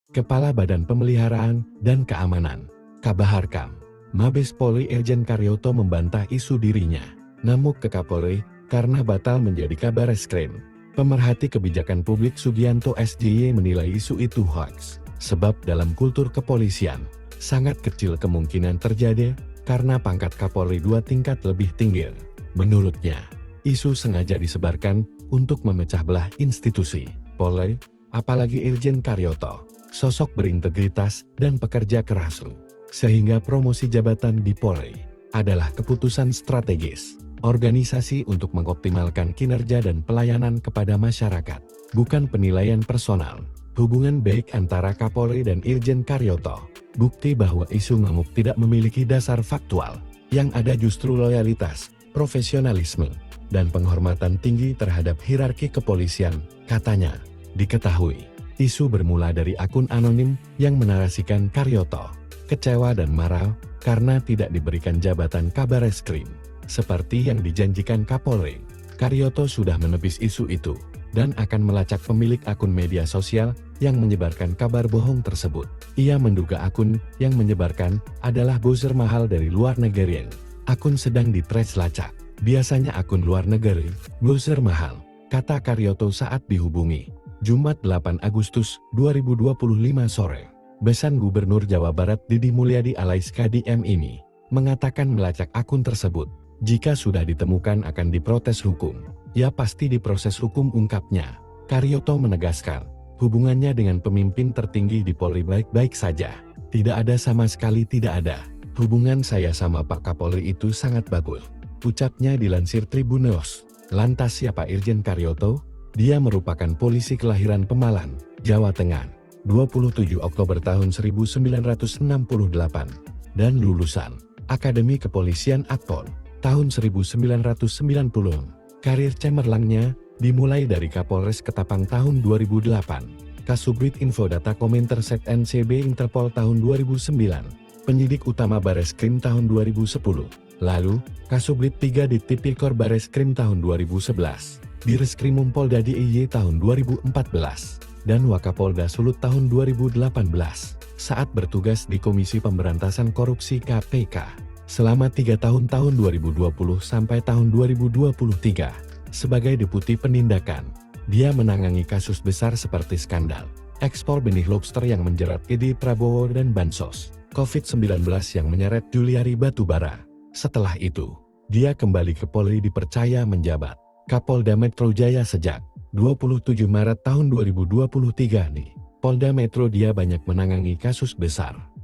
Kepala Badan Pemeliharaan dan Keamanan, Kabaharkam, Mabes Polri Irjen Karyoto membantah isu dirinya ngamuk ke Kapolri karena batal menjadi Kabareskrim. Pemerhati kebijakan publik Sugianto SJY menilai isu itu hoaks, sebab dalam kultur kepolisian, sangat kecil kemungkinan terjadi karena pangkat Kapolri 2 tingkat lebih tinggi. Menurutnya, isu sengaja disebarkan untuk memecah belah institusi Polri, apalagi Irjen Karyoto, sosok berintegritas dan pekerja keras, sehingga promosi jabatan di Polri adalah keputusan strategis organisasi untuk mengoptimalkan kinerja dan pelayanan kepada masyarakat, bukan penilaian personal. Hubungan baik antara Kapolri dan Irjen Karyoto bukti bahwa isu ngamuk tidak memiliki dasar faktual, yang ada justru loyalitas, profesionalisme, dan penghormatan tinggi terhadap hierarki kepolisian, katanya. Diketahui, isu bermula dari akun anonim yang menarasikan Karyoto kecewa dan marah karena tidak diberikan jabatan Kabareskrim, seperti yang dijanjikan Kapolri. Karyoto sudah menepis isu itu, dan akan melacak pemilik akun media sosial yang menyebarkan kabar bohong tersebut. Ia menduga akun yang menyebarkan adalah buzzer mahal dari luar negeri. Akun sedang ditrace lacak. Biasanya akun luar negeri, buzzer mahal, kata Karyoto saat dihubungi. Jumat 8 Agustus 2025 sore. Besan Gubernur Jawa Barat Didi Mulyadi Alaiska DM ini mengatakan melacak akun tersebut. Jika sudah ditemukan akan diprotes hukum. Ya pasti diproses hukum, ungkapnya. Karyoto menegaskan, hubungannya dengan pemimpin tertinggi di Polri baik-baik saja. Tidak ada, sama sekali tidak ada. Hubungan saya sama Pak Kapolri itu sangat bagus, ucapnya dilansir Tribunnews. Lantas siapa Irjen Karyoto? Dia merupakan polisi kelahiran Pemalang, Jawa Tengah, 27 Oktober tahun 1968, dan lulusan Akademi Kepolisian Akpol tahun 1990. Karir cemerlangnya dimulai dari Kapolres Ketapang tahun 2008, Kasubdit Info Data Komintersek NCB Interpol tahun 2009, penyidik utama Bareskrim tahun 2010, lalu Kasubdit 3 di Tipikor Bareskrim tahun 2011, Direskrimum Polda DIY tahun 2014, dan Wakapolda Sulut tahun 2018, saat bertugas di Komisi Pemberantasan Korupsi KPK. Selama 3 tahun 2020 sampai tahun 2023, sebagai Deputi Penindakan, dia menangani kasus besar seperti skandal ekspor benih lobster yang menjerat Edi Prabowo dan Bansos, COVID-19 yang menyeret Juliari Batubara. Setelah itu, dia kembali ke Polri dipercaya menjabat Kapolda Metro Jaya sejak 27 Maret tahun 2023 nih. Polda Metro dia banyak menangani kasus besar.